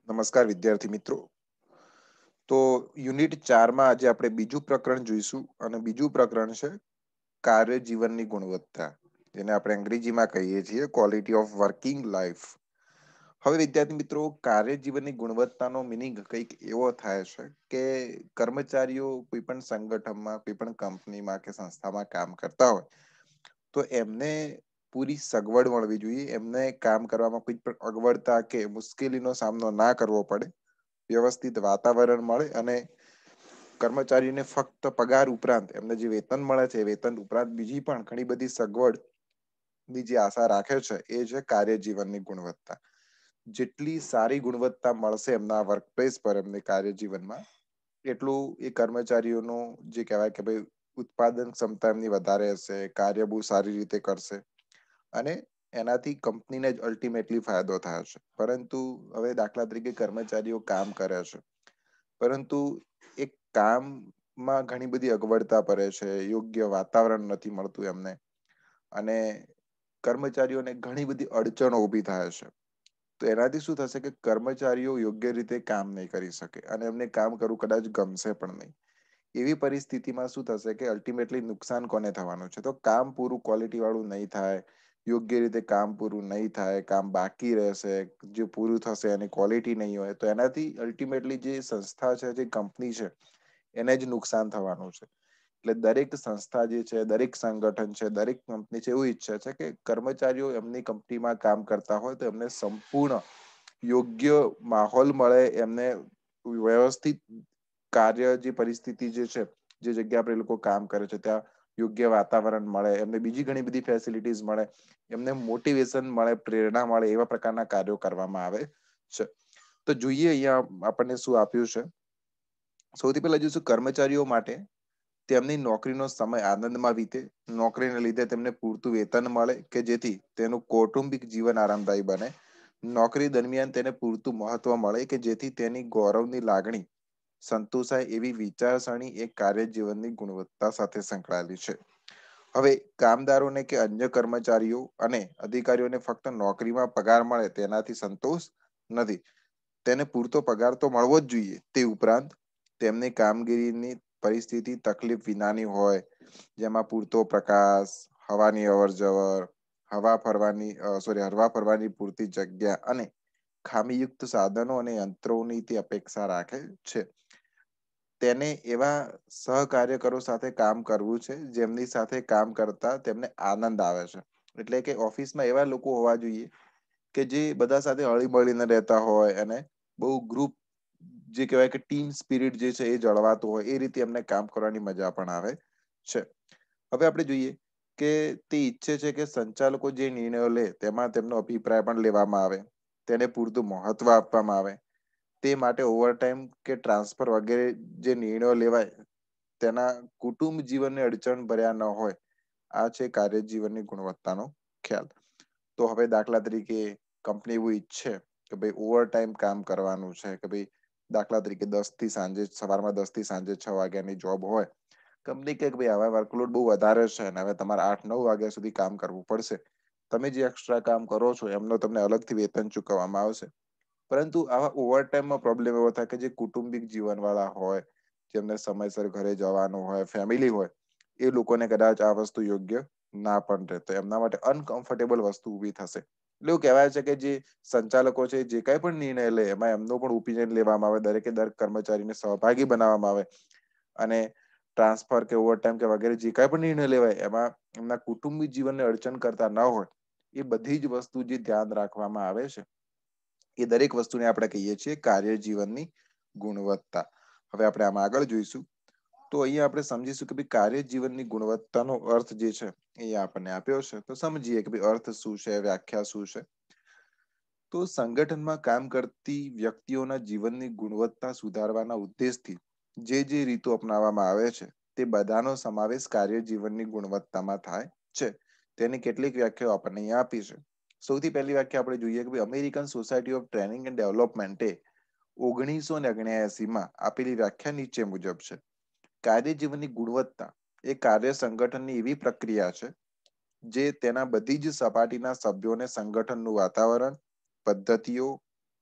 નમસ્કાર વિદ્યાર્થી મિત્રો. તો યુનિટ 4માં આજે આપણે બીજું પ્રકરણ જોઈશું અને બીજું પ્રકરણ છે કાર્ય જીવનની ગુણવત્તા, જેને આપણે અંગ્રેજીમાં કહીએ છીએ ક્વોલિટી ઓફ વર્કિંગ લાઈફ. હવે વિદ્યાર્થી મિત્રો, કાર્ય જીવનની ગુણવત્તાનો મિનિંગ કંઈક એવો થાય છે કે કર્મચારીઓ કોઈ પણ સંગઠનમાં, કોઈ પણ કંપનીમાં કે સંસ્થામાં કામ કરતા હોય તો એમને પૂરી સગવડ મળવી જોઈએ, એમને કામ કરવામાં કોઈ પણ અગવડતા કે મુશ્કેલીનો સામનો ના કરવો પડે, વ્યવસ્થિત વાતાવરણ મળે અને કર્મચારીને ફક્ત પગાર ઉપરાંત એમને જે વેતન મળે છે એ વેતન ઉપરાંત બીજી પણ ઘણી બધી સગવડ ની જે આશા રાખે છે એ છે કાર્ય જીવનની ગુણવત્તા. જેટલી સારી ગુણવત્તા મળશે એમના વર્કપ્લેસ પર, એમને કાર્ય જીવનમાં, એટલું એ કર્મચારીઓનું જે કહેવાય કે ભાઈ ઉત્પાદન ક્ષમતા એમની વધારે હશે, કાર્ય બહુ સારી રીતે કરશે અને એનાથી કંપનીને જ અલ્ટિમેટલી ફાયદો થાય છે. પરંતુ હવે દાખલા તરીકે કર્મચારીઓ કામ કરે છે, પરંતુ એક કામમાં ઘણી બધી અગવડતા પડે છે, યોગ્ય વાતાવરણ નથી મળતું એમને અને કર્મચારીઓને ઘણી બધી અડચણો ઊભી થાય છે. તો એનાથી શું થશે કે કર્મચારીઓ યોગ્ય રીતે કામ નહીં કરી શકે અને એમને કામ કરવું કદાચ ગમશે પણ નહીં. એવી પરિસ્થિતિમાં શું થશે કે અલ્ટિમેટલી નુકસાન કોને થવાનું છે? તો કામ પૂરું ક્વોલિટી વાળું નહીં થાય, યોગ્ય રીતે કામ પૂરું નહીં થાય, કામ બાકી રહેશે, જે પૂરું થશે એની ક્વોલિટી નહીં હોય, તો એનાથી અલ્ટિમેટલી જે સંસ્થા છે, જે કંપની છે, એને જ નુકસાન થવાનું છે. એટલે દરેક સંસ્થા જે છે, દરેક સંગઠન છે, દરેક કંપની છે, એવું ઈચ્છે છે કે કર્મચારીઓ એમની કંપનીમાં કામ કરતા હોય તો એમને સંપૂર્ણ યોગ્ય માહોલ મળે, એમને વ્યવસ્થિત કાર્ય જે પરિસ્થિતિ જે છે, જે જગ્યા પર એ લોકો કામ કરે છે ત્યાં યોગ્ય વાતાવરણ મળે, એમને બીજી ઘણી બધી ફેસિલિટીઝ મળે, એમને મોટિવેશન મળે, પ્રેરણા મળે, એવા પ્રકારના કાર્યો કરવામાં આવે છે. તો જોઈએ અહીંયા આપણને શું આપ્યું છે. સૌથી પહેલા જોઈશું કર્મચારીઓ માટે તેમની નોકરીનો સમય આનંદમાં વીતે, નોકરીને લીધે તેમને પૂરતું વેતન મળે કે જેથી તેનું કૌટુંબિક જીવન આરામદાયી બને, નોકરી દરમિયાન તેને પૂરતું મહત્વ મળે કે જેથી તેની ગૌરવની લાગણી સંતોષાય, એવી વિચારસરણી એક કાર્ય જીવનની ગુણવત્તા સાથે સંકળાયેલી છે. હવે કામદારોને કે અન્ય કર્મચારીઓ અને અધિકારીઓને ફક્ત નોકરીમાં પગાર મળે તેનાથી સંતોષ નથી. તેને પૂરતો પગાર તો મળવો જ જોઈએ. તે ઉપરાંત તેમની કામગીરીની પરિસ્થિતિ તકલીફ વિનાની હોય, જેમાં પૂરતો પ્રકાશ, હવાની અવર જવર, હરવા ફરવાની પૂરતી જગ્યા અને ખામીયુક્ત સાધનો અને યંત્રોની તે અપેક્ષા રાખે છે. તેને એવા સહકાર્યકરો સાથે કામ કરવું છે જેમની સાથે કામ કરતા તેમને આનંદ આવે છે. એટલે કે ઓફિસમાં એવા લોકો હોવા જોઈએ કે જે બધા સાથે હળી મળીને રહેતા હોય અને બહુ ગ્રુપ જે કહેવાય કે ટીમ સ્પિરિટ જે છે એ જળવાતું હોય, એ રીતે એમને કામ કરવાની મજા પણ આવે છે. હવે આપણે જોઈએ કે તે ઈચ્છે છે કે સંચાલકો જે નિર્ણયો લે તેમાં તેમનો અભિપ્રાય પણ લેવામાં આવે, તેને પૂરતું મહત્વ આપવામાં આવે. તે માટે ઓવરટાઈમ કે ટ્રાન્સફર વગેરે જે નિર્ણયો લેવાય તેના કુટુંબ જીવનને અડચણ ભર્યા ન હોય. આ છે કાર્ય જીવનની ગુણવત્તાનો ખ્યાલ. તો હવે દાખલા તરીકે કંપની એવું ઈચ્છે કે ભાઈ ઓવરટાઈમ કામ કરવાનું છે, કે ભાઈ દાખલા તરીકે સવારમાં 10 થી સાંજે 6 વાગ્યાની જોબ હોય, કંપની કે ભાઈ હવે વર્કલોડ બહુ વધારે છે અને હવે તમારે 8-9 વાગ્યા સુધી કામ કરવું પડશે. તમે જે એક્સ્ટ્રા કામ કરો છો એમનો તમને અલગથી વેતન ચૂકવવામાં આવશે. પરંતુ આવા ઓવરટાઈમમાં પ્રોબ્લેમ એવો થાય કે જે કુટુંબિક જીવન વાળા હોય, જેમને સમયસર ઘરે જવાનું હોય, ફેમિલી હોય, એ લોકોને કદાચ આ વસ્તુ યોગ્ય ના પણ રહે, તો એમના માટે અનકમ્ફર્ટેબલ વસ્તુ ઊભી થશે. એટલે એવું કહેવાય છે કે જે સંચાલકો છે જે કઈ પણ નિર્ણય લે એમાં એમનો પણ ઓપિનિયન લેવામાં આવે, દરેકે દરેક કર્મચારીને સહભાગી બનાવવામાં આવે અને ટ્રાન્સફર કે ઓવરટાઈમ કે વગેરે જે કઈ પણ નિર્ણય લેવાય એમાં એમના કુટુંબી જીવનને અડચણ કરતા ન હોય, એ બધી જ વસ્તુ જે ધ્યાન રાખવામાં આવે છે, એ દરેક વસ્તુને આપણે કહીએ છીએ કાર્ય જીવનની ગુણવત્તા. હવે આપણે આમાં આગળ જોઈશું તો અહીંયા આપણે સમજીશું કે ભાઈ કાર્ય જીવનની ગુણવત્તાનો અર્થ જે છે એ આપણને આપ્યો છે. તો સમજીએ કે ભાઈ અર્થ શું છે, વ્યાખ્યા શું છે. તો સંગઠનમાં કામ કરતી વ્યક્તિઓના જીવનની ગુણવત્તા સુધારવાના ઉદ્દેશથી જે રીતો અપનાવવામાં આવે છે તે બધાનો સમાવેશ કાર્ય જીવનની ગુણવત્તામાં થાય છે. તેની કેટલીક વ્યાખ્યાઓ આપણને અહીંયા આપી છે. સૌથી પહેલી વ્યાખ્યા આપણે જોઈએ કે American society of training and ડેવલપમેન્ટે 1979માં આપેલી વ્યાખ્યા નીચે મુજબ છે. કાર્ય જીવનની ગુણવત્તા એ કાર્ય સંગઠનની એવી પ્રક્રિયા છે જે તેના બધી જ સપાટીના સભ્યોને સંગઠનનું વાતાવરણ, પદ્ધતિઓ,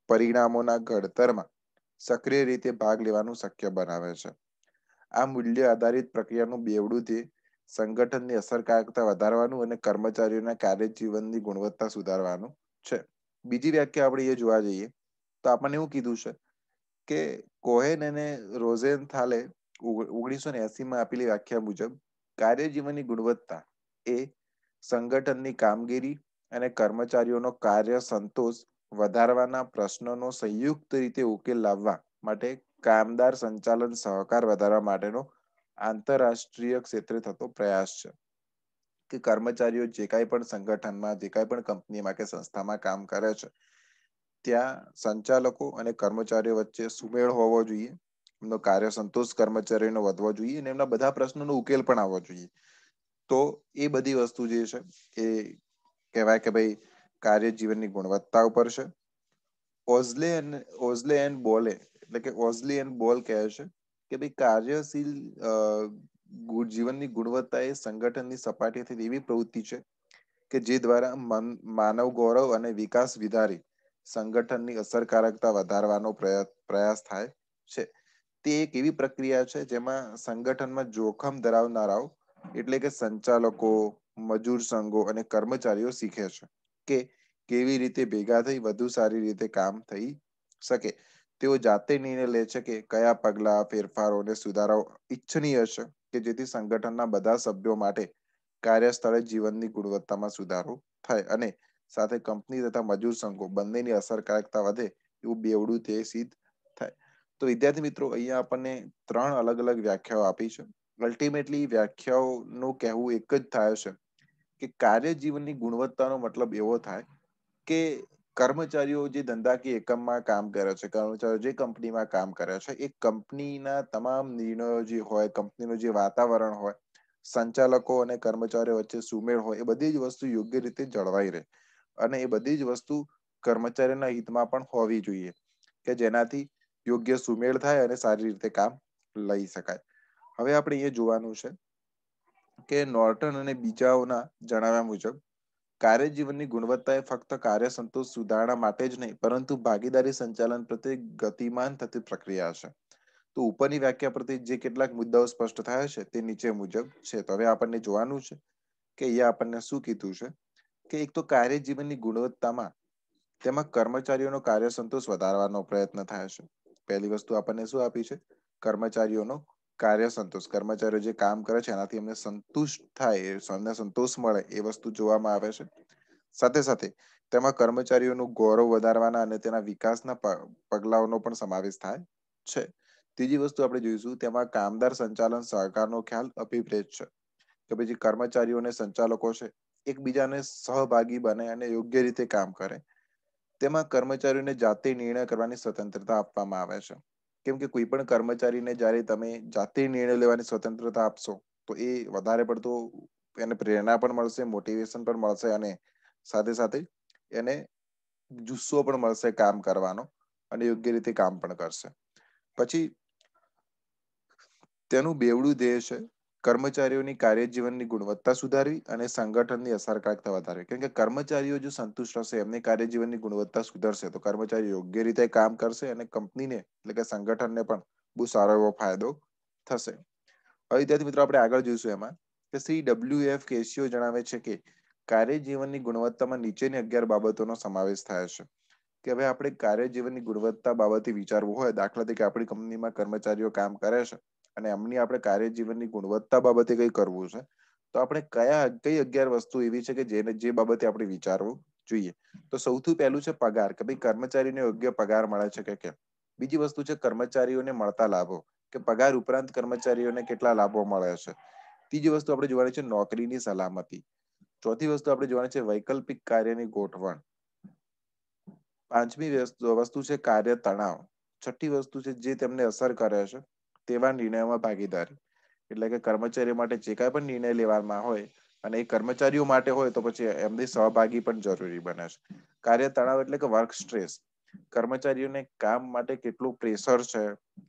પરિણામોના ઘડતરમાં સક્રિય રીતે ભાગ લેવાનું શક્ય બનાવે છે. આ મૂલ્ય આધારિત પ્રક્રિયાનું બેવડું ધ્યેય સંગઠનની અસરકારકતા વધારવાનું અને કર્મચારીઓના કાર્ય જીવનની ગુણવત્તા સુધારવાનું છે. બીજી વ્યાખ્યા આપણે એ જોવા જઈએ તો આપણને એવું કીધું છે કે કોહેન અને રોઝેનથાલે 1980 માં આપેલી વ્યાખ્યા મુજબ કાર્ય જીવનની ગુણવત્તા એ સંગઠનની કામગીરી અને કર્મચારીઓનો કાર્ય સંતોષ વધારવાના પ્રશ્નનો સંયુક્ત રીતે ઉકેલ લાવવા માટે કામદાર સંચાલન સહકાર વધારવા માટેનો આંતરરાષ્ટ્રીય ક્ષેત્રે થતો પ્રયાસ છે. કે કર્મચારીઓ જે કાંઈ પણ સંગઠનમાં જે કાંઈ પણ કંપનીમાં કે સંસ્થામાં કામ કરે છે ત્યાં સંચાલકો અને કર્મચારીઓ વચ્ચે સુમેળ હોવો જોઈએ. એમનો કાર્ય સંતોષ કર્મચારીનો વધવો જોઈએ અને એમના બધા પ્રશ્નોનો ઉકેલ પણ આવવો જોઈએ. તો એ બધી વસ્તુ જે છે એ કહેવાય કે ભાઈ કાર્ય જીવનની ગુણવત્તા ઉપર છે. ઓઝલે એન્ડ બોલે એટલે કે ઓઝલી એન્ડ બોલ કહે છે કે ભાઈ કાર્યશીલ જીવનની ગુણવત્તા એ સંગઠનની સપાટીથી એવી પ્રવૃત્તિ છે કે જે દ્વારા માનવ ગૌરવ અને વિકાસ વધારી સંગઠનની અસરકારકતા વધારવાનો પ્રયાસ થાય છે. તે એક એવી પ્રક્રિયા છે જેમાં સંગઠનમાં જોખમ ધરાવનારાઓ એટલે કે સંચાલકો, મજૂર સંઘો અને કર્મચારીઓ શીખે છે કે કેવી રીતે ભેગા થઈ વધુ સારી રીતે કામ થઈ શકે. તેઓ જાતે નિર્ણય લે છે કે કયા પગલા, ફેરફારો અને સુધારાઓ ઈચ્છનીય છે કે જેથી સંગઠનના બધા સભ્યો માટે કાર્યસ્થળે જીવનની ગુણવત્તામાં સુધારો થાય અને સાથે કંપની તથા મજૂર સંઘો બંનેની અસરકારકતા વધે એવું બેવડું ધ્યેય સિદ્ધ થાય. તો વિદ્યાર્થી મિત્રો અહીંયા આપણને 3 અલગ અલગ વ્યાખ્યાઓ આપી છે. અલ્ટિમેટલી વ્યાખ્યાઓનું કહેવું એક જ થાય છે કે કાર્ય જીવનની ગુણવત્તાનો મતલબ એવો થાય કે કર્મચારીઓ જે ધંધાકીય એકમમાં કામ કરે છે, કર્મચારીઓ જે કંપનીમાં કામ કરે છે, એ કંપનીના તમામ નિર્ણયો જે હોય, કંપનીનું જે વાતાવરણ હોય, સંચાલકો અને કર્મચારીઓ વચ્ચે સુમેળ હોય, એ બધી જ વસ્તુ યોગ્ય રીતે જળવાઈ રહે. અને એ બધી જ વસ્તુ કર્મચારીના હિતમાં પણ હોવી જોઈએ કે જેનાથી યોગ્ય સુમેળ થાય અને સારી રીતે કામ લઈ શકાય. હવે આપણે એ જોવાનું છે કે નોર્ટન અને બીજાઓના જણાવ્યા મુજબ કાર્ય જીવનની ગુણવત્તા એ ફક્ત કાર્ય સંતોષ સુધારણા માટે જ નહીં પરંતુ ભાગીદારી સંચાલન પ્રત્યે ગતિમાન થતી પ્રક્રિયા છે. તો ઉપરની વ્યાખ્યા પરથી જે કેટલાક મુદ્દાઓ સ્પષ્ટ થયા છે તે નીચે મુજબ છે. તો હવે આપણને જોવાનું છે કે અહીંયા આપણને શું કીધું છે કે એક તો કાર્ય જીવનની ગુણવત્તામાં તેમાં કર્મચારીઓનો કાર્ય સંતોષ વધારવાનો પ્રયત્ન થાય છે. પહેલી વસ્તુ આપણને શું આપી છે? કર્મચારીઓનો કાર્ય સંતોષ. કર્મચારીઓ જે કામ કરે છે એનાથી એમને સંતુષ્ટ થાય, એમને સંતોષ મળે એ વસ્તુ જોવામાં આવે છે. સાથે સાથે તેમાં કર્મચારીઓનું ગૌરવ વધારવાના અને તેના વિકાસના પગલાઓનો પણ સમાવેશ થાય છે. ત્રીજી વસ્તુ આપણે જોઈશું તેમાં કામદાર સંચાલન સહકારનો ખ્યાલ અભિપ્રેત છે કે પછી જે કર્મચારીઓ અને સંચાલકો છે એકબીજાને સહભાગી બને અને યોગ્ય રીતે કામ કરે. તેમાં કર્મચારીઓને જાતે નિર્ણય કરવાની સ્વતંત્રતા આપવામાં આવે છે. કેમ કે કોઈ પણ કર્મચારીને જ્યારે તમે જાતે નિર્ણય લેવાની સ્વતંત્રતા આપશો તો એ વધારે પડતું એને પ્રેરણા પણ મળશે, મોટિવેશન પણ મળશે અને સાથે સાથે એને જુસ્સો પણ મળશે કામ કરવાનો અને યોગ્ય રીતે કામ પણ કરશે. પછી તેનું બેવડું ધ્યેય છે કર્મચારીઓની કાર્ય જીવનની ગુણવત્તા સુધારવી અને સંગઠનની અસરકારકતા વધારવી. કેમ કે કર્મચારીઓ જો સંતુષ્ટ હશે, એમની કાર્ય જીવનની ગુણવત્તા સુધરશે તો કર્મચારીઓ યોગ્ય રીતે કામ કરશે અને કંપનીને એટલે કે સંગઠનને પણ બહુ સારો એવો ફાયદો થશે. હવે વિદ્યાર્થી મિત્રો આપણે આગળ જોઈશું એમાં કે શ્રી WF કેસીઓ જણાવે છે કે કાર્ય જીવનની ગુણવત્તામાં નીચેની 11 બાબતોનો સમાવેશ થાય છે. કે હવે આપણે કાર્ય જીવનની ગુણવત્તા બાબતે વિચારવું હોય, દાખલા તરીકે આપણી કંપનીમાં કર્મચારીઓ કામ કરે છે અને એમની આપણે કાર્ય જીવનની ગુણવત્તા બાબતે કંઈ કરવું છે તો આપણે કઈ 11 વસ્તુ એવી છે કે જે બાબતે આપણે વિચારવું જોઈએ. તો સૌથી પહેલું છે પગાર, કે ભાઈ કર્મચારીને યોગ્ય પગાર મળે છે કે કેમ. બીજી વસ્તુ છે કર્મચારીઓને મળતા લાભો, કે પગાર ઉપરાંત કર્મચારીઓને કેટલા લાભો મળે છે. ત્રીજી વસ્તુ આપણે જોવાની છે નોકરીની સલામતી. ચોથી વસ્તુ આપણે જોવાની છે વૈકલ્પિક કાર્યની ગોઠવણ. પાંચમી વસ્તુ છે કાર્ય તણાવ. છઠ્ઠી વસ્તુ છે જે તેમને અસર કરે છે તેવા નિર્ણયોમાં ભાગીદારી. એટલે કે કર્મચારીઓ માટે જે કાંઈ પણ નિર્ણય લેવામાં હોય અને એ કર્મચારીઓ માટે હોય તો પછી એમની સહભાગી પણ જરૂરી બને છે. કાર્ય તણાવ એટલે કે વર્ક સ્ટ્રેસ. કર્મચારીઓને કામ માટે કેટલું પ્રેશર છે,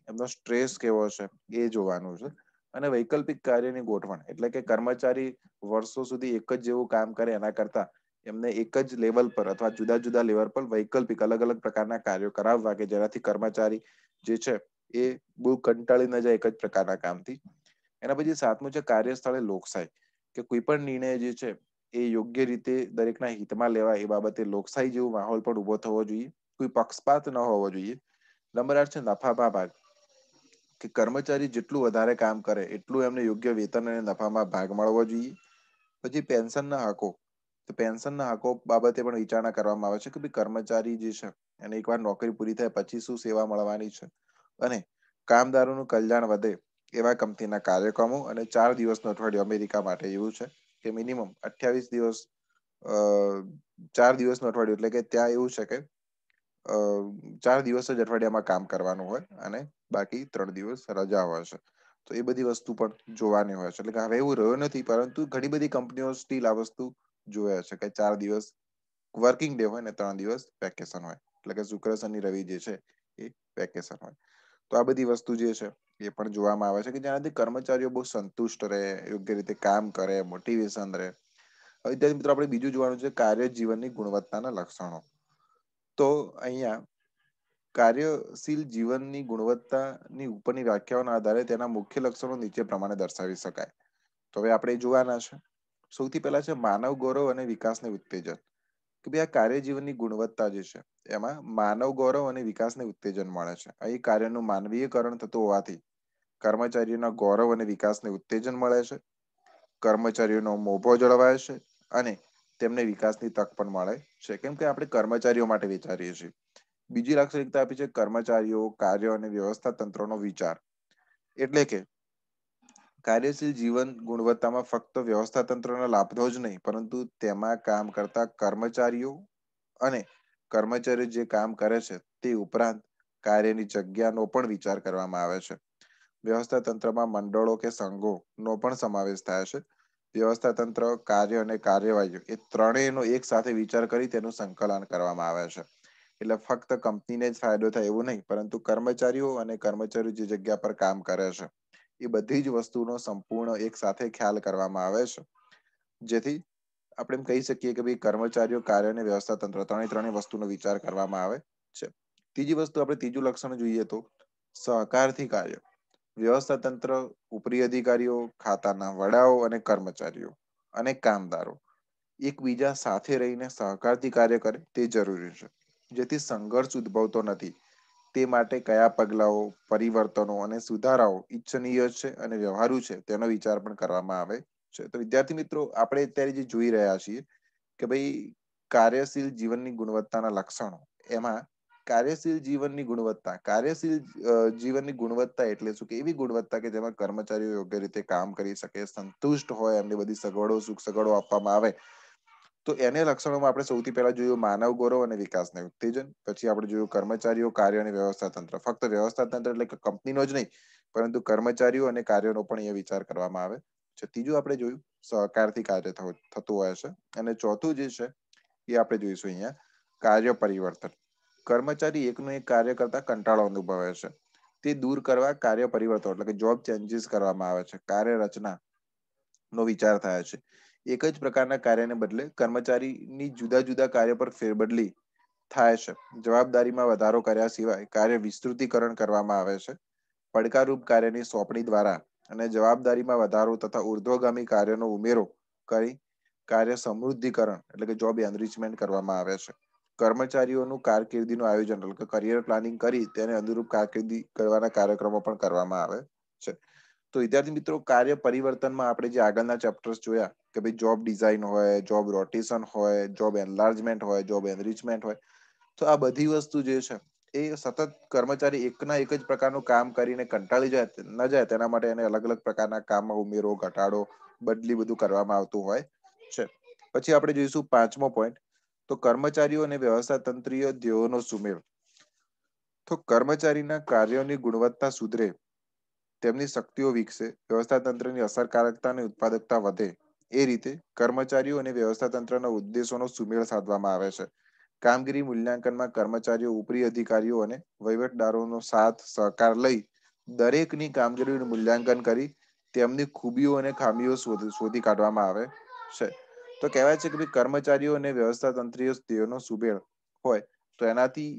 એમનો સ્ટ્રેસ કેવો છે એ જોવાનું છે. અને વૈકલ્પિક કાર્યની ગોઠવણ એટલે કે કર્મચારી વર્ષો સુધી એક જ જેવું કામ કરે એના કરતા એમને એક જ લેવલ પર અથવા જુદા જુદા લેવલ પર વૈકલ્પિક અલગ અલગ પ્રકારના કાર્યો કરાવવા કે જેનાથી કર્મચારી જે છે એ બહુ કંટાળી ન જાય એક જ પ્રકારના કામથી. એના પછી 7મું છે કાર્યસ્થળે લોકશાહી, કે કોઈ પણ નિર્ણય જે છે એ યોગ્ય રીતે દરેકના હિતમાં લેવાય એ બાબતે લોકશાહી જેવો માહોલ પણ ઉભો થવો જોઈએ, કોઈ પક્ષપાત ન હોવો જોઈએ. નંબર 8 છે નફામાં ભાગ, કે કર્મચારી જેટલું વધારે કામ કરે એટલું એમને યોગ્ય વેતન અને નફામાં ભાગ મળવો જોઈએ. પછી પેન્શનના હકો, તો પેન્શનના હકો બાબતે પણ વિચારણા કરવામાં આવે છે કે ભાઈ કર્મચારી જે છે એને એકવાર નોકરી પૂરી થાય પછી શું સેવા મળવાની છે, અને કામદારોનું કલ્યાણ વધે એવા કંપનીના કાર્યક્રમો. અને 4 દિવસનું અઠવાડિયું અમેરિકા માટે એવું છે કે મિનિમમ 28 દિવસ 4 દિવસનું અઠવાડિયું, એટલે કે ત્યાં એવું છે કે 4 દિવસ જ અઠવાડિયામાં કામ કરવાનું હોય અને બાકી 3 દિવસ રજા હોય છે. તો એ બધી વસ્તુ પણ જોવાની હોય છે. એટલે કે હવે એવું રહ્યો નથી, પરંતુ ઘણી બધી કંપનીઓ સ્ટીલ આ વસ્તુ જોવે છે કે 4 દિવસ વર્કિંગ ડે હોય ને 3 દિવસ વેકેશન હોય, એટલે કે શુક્ર શનિ રવિ જે છે એ વેકેશન હોય. તો આ બધી વસ્તુ જે છે એ પણ જોવામાં આવે છે કે જેનાથી કર્મચારીઓ બહુ સંતુષ્ટ રહે, યોગ્ય રીતે કામ કરે, મોટિવેશન રહે. હવે ત્યારે મિત્રો આપણે બીજું જોવાનું છે કાર્ય જીવનની ગુણવત્તાના લક્ષણો. તો અહીંયા કાર્યશીલ જીવનની ગુણવત્તાની ઉપરની વ્યાખ્યાઓના આધારે તેના મુખ્ય લક્ષણો નીચે પ્રમાણે દર્શાવી શકાય. તો હવે આપણે જોવાના છે. સૌથી પહેલા છે માનવ ગૌરવ અને વિકાસને ઉત્તેજન, કે ભાઈ આ કાર્ય જીવનની ગુણવત્તા જે છે એમાં માનવ ગૌરવ અને વિકાસને ઉત્તેજન મળે છે. અહીં કાર્યનું માનવીયકરણ થતું હોવાથી કર્મચારીઓના ગૌરવ અને વિકાસને ઉત્તેજન મળે છે, કર્મચારીઓનો મોભો જળવાય છે અને તેમને વિકાસની તક પણ મળે છે, કેમ કે આપણે કર્મચારીઓ માટે વિચારીએ છીએ. બીજી લાક્ષણિકતા આપી છે કર્મચારીઓ, કાર્ય અને વ્યવસ્થા તંત્રનો વિચાર, એટલે કે કાર્યશીલ જીવન ગુણવત્તામાં ફક્ત વ્યવસ્થા તંત્રના લાભનો જ નહીં, પરંતુ તેમાં કામ કરતા કર્મચારીઓ અને કર્મચારીઓ જે કામ કરે છે તે ઉપરાંત કાર્યની જગ્યાનો પણ વિચાર કરવામાં આવે છે. વ્યવસ્થા તંત્રમાં મંડળો કે સંઘો નો પણ સમાવેશ થાય છે. વ્યવસ્થા તંત્ર, કાર્ય અને કાર્યવાહી એ ત્રણેયનો એક સાથે વિચાર કરી તેનું સંકલન કરવામાં આવે છે. એટલે ફક્ત કંપનીને જ ફાયદો થાય એવું નહીં, પરંતુ કર્મચારીઓ અને કર્મચારીઓ જે જગ્યા પર કામ કરે છે એ બધી જ વસ્તુનો સંપૂર્ણ એક સાથે ખ્યાલ કરવામાં આવે છે, જેથી આપણે એમ કહી શકીએ કે ભાઈ કર્મચારીઓ, કાર્ય અને વ્યવસ્થા તંત્ર ત્રણેય વસ્તુનો વિચાર કરવામાં આવે છે. ત્રીજી વસ્તુ, આપણે ત્રીજું લક્ષણ જોઈએ તો સહકારથી કાર્ય. વ્યવસ્થા તંત્ર, ઉપરી અધિકારીઓ, ખાતાના વડાઓ અને કર્મચારીઓ અને કામદારો એકબીજા સાથે રહીને સહકારથી કાર્ય કરે તે જરૂરી છે, જેથી સંઘર્ષ ઉદ્ભવતો નથી. તે માટે કયા પગલાઓ, પરિવર્તનો અને સુધારાઓ ઈચ્છનીય છે અને વ્યવહારુ છે તેનો વિચાર પણ કરવામાં આવે છે. તો વિદ્યાર્થી મિત્રો, આપણે અત્યારે જે જોઈ રહ્યા છીએ કે ભાઈ કાર્યશીલ જીવનની ગુણવત્તાના લક્ષણો, એમાં કાર્યશીલ જીવનની ગુણવત્તા, કાર્યશીલ જીવનની ગુણવત્તા એટલે શું કે એવી ગુણવત્તા કે જેમાં કર્મચારીઓ યોગ્ય રીતે કામ કરી શકે, સંતુષ્ટ હોય, એમની બધી સગવડો, સુખ સગવડો આપવામાં આવે. તો એને લક્ષણોમાં આપણે સૌથી પહેલા જોયું માનવ ગૌરવ અને વિકાસને ઉત્તેજન. પછી આપણે જોયું કર્મચારીઓ, કાર્ય અને વ્યવસ્થા તંત્ર. ફક્ત વ્યવસ્થા તંત્ર એટલે કે કંપનીનો જ નહીં, પરંતુ કર્મચારીઓ અને કાર્યનો પણ એ વિચાર કરવામાં આવે છે. ત્રીજું આપણે જોયું સહકારથી કાર્ય થતું હોય છે. અને ચોથું જે છે એ આપણે જોઈશું અહીંયા કાર્ય પરિવર્તન. કર્મચારી એકનું એક કાર્ય કરતા કંટાળો અનુભવે છે, તે દૂર કરવા કાર્ય પરિવર્તન એટલે કે જોબ ચેન્જીસ કરવામાં આવે છે. કાર્ય રચના નો વિચાર થાય છે. એક જ પ્રકારના કાર્યને બદલે કર્મચારીની જુદા જુદા કાર્ય પર ફેરબદલી થાય છે. જવાબદારીમાં વધારો કર્યા સિવાય કાર્ય વિસ્તૃતિકરણ કરવામાં આવે છે. પડકારરૂપ કાર્યની સોંપણી દ્વારા અને જવાબદારીમાં વધારો તથા ઉર્ધ્વગામી કાર્યનો ઉમેરો કરી કાર્ય સમૃદ્ધિકરણ એટલે કે જોબ એનરિચમેન્ટ કરવામાં આવે છે. કર્મચારીઓનું કારકિર્દીનું આયોજન એટલે કે કરિયર પ્લાનિંગ કરી તેને અનુરૂપ કારકિર્દી કરવાના કાર્યક્રમો પણ કરવામાં આવે છે. તો વિદ્યાર્થી મિત્રો, કાર્ય પરિવર્તનમાં આપણે જે આગળના ચેપ્ટર્સ જોયા કે ભાઈ જોબ ડિઝાઇન હોય, જોબ રોટેશન હોય, જોબ એનલાર્જમેન્ટ હોય, જોબ એનરિચમેન્ટ હોય, તો આ બધી વસ્તુ જે છે એ સતત કર્મચારી એકના એક જ પ્રકારનું કામ કરીને કંટાળી ન જાય તેના માટે એને અલગ અલગ પ્રકારના કામમાં ઉમેરો, ઘટાડો, બદલી બધું કરવામાં આવતું હોય છે. પછી આપણે જોઈશું 5મો પોઈન્ટ, તો કર્મચારીઓ અને વ્યવસ્થા તંત્રીય ધ્યેયોનો સુમેળ. તો કર્મચારીના કાર્યોની ગુણવત્તા સુધરે, તેમની શક્તિઓ વિકસે, વ્યવસ્થા તંત્રની અસરકારકતા અને ઉત્પાદકતા વધે, એ રીતે કર્મચારીઓ અને વ્યવસ્થા તંત્રના ઉદ્દેશોનો સુમેળ સાધવામાં આવે છે. કામગીરી મૂલ્યાંકનમાં કર્મચારીઓ, ઉપરી અધિકારીઓ અને વહીવટદારોનો સાથ સહકાર લઈ દરેકની કામગીરીનું મૂલ્યાંકન કરી તેમની ખૂબીઓ અને ખામીઓ શોધી કાઢવામાં આવે છે. તો કહેવાય છે કે ભાઈ કર્મચારીઓ અને વ્યવસ્થા તંત્રીઓ તેઓનો સુમેળ હોય તો એનાથી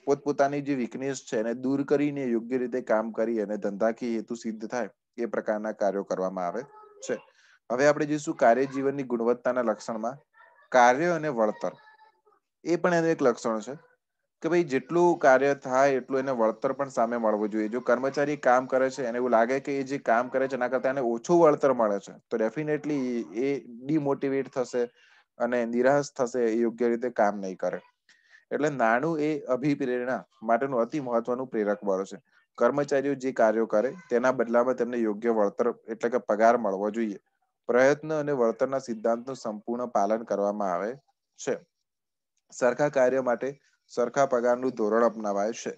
પોતપોતાની જે વીકનેસ છે એને દૂર કરીને યોગ્ય રીતે કામ કરી અને ધંધાકીય હેતુ સિદ્ધ થાય એ પ્રકારના કાર્યો કરવામાં આવે છે. હવે આપણે જોઈશું કાર્ય જીવનની ગુણવત્તાના લક્ષણમાં કાર્ય અને વળતર. એ પણ એનું એક લક્ષણ છે કે ભાઈ જેટલું કાર્ય થાય એટલું એને વળતર પણ સામે મળવું જોઈએ. જો કર્મચારી કામ કરે છે એને એવું લાગે કે એ જે કામ કરે છે એના કરતા એને ઓછું વળતર મળે છે તો ડેફિનેટલી એ ડિમોટિવેટ થશે અને નિરાશ થશે, એ યોગ્ય રીતે કામ નહીં કરે. એટલે નાણું એ અભિપ્રેરણા માટેનું અતિ મહત્વનું પ્રેરક બળ છે. કર્મચારીઓ જે કાર્યો કરે તેના બદલામાં તેમને યોગ્ય વળતર એટલે કે પગાર મળવો જોઈએ. પ્રયત્ન અને વળતરના સિદ્ધાંતનું સંપૂર્ણ પાલન કરવામાં આવે છે. સરખા કાર્ય માટે સરખા પગારનું ધોરણ અપનાવાય છે.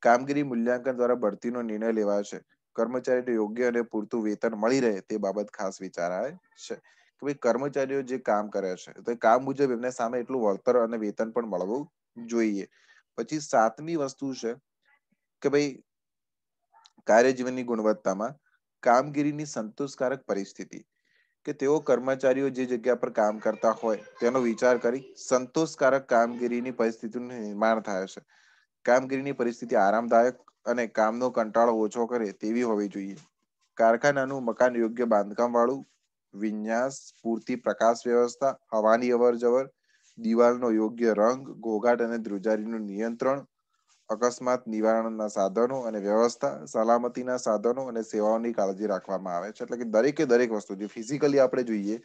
કામગીરી મૂલ્યાંકન દ્વારા બઢતીનો નિર્ણય લેવાય છે. કર્મચારીને યોગ્ય અને પૂરતું વેતન મળી રહે તે બાબત ખાસ વિચારાય છે. કે ભાઈ કર્મચારીઓ જે કામ કરે છે તો કામ મુજબ એમને સામે એટલું વળતર અને વેતન પણ મળવું જોઈએ. પછી 7મી વસ્તુ છે કે ભાઈ કાર્ય જીવનની ગુણવત્તામાં કામગીરીની સંતોષકારક પરિસ્થિતિ. કે તેઓ કર્મચારીઓ જે જગ્યા પર કામ કરતા હોય તેનો વિચાર કરી સંતોષકારક કામગીરીની પરિસ્થિતિનું નિર્માણ થાય છે. કામગીરીની પરિસ્થિતિ આરામદાયક અને કામનો કંટાળો ઓછો કરે તેવી હોવી જોઈએ. કારખાનાનું મકાન યોગ્ય બાંધકામ વાળું, વિન્યાસ, પૂરતી પ્રકાશ વ્યવસ્થા, હવાની અવર જવર, દિવાલનો યોગ્ય રંગ, ઘોઘાટ અને ધ્રુજારીનું નિયંત્રણ, અકસ્માત નિવારણના સાધનો અને વ્યવસ્થા, સલામતીના સાધનો અને સેવાઓની કાળજી રાખવામાં આવે છે. એટલે કે દરેકે દરેક વસ્તુ જે ફિઝિકલી આપણે જોઈએ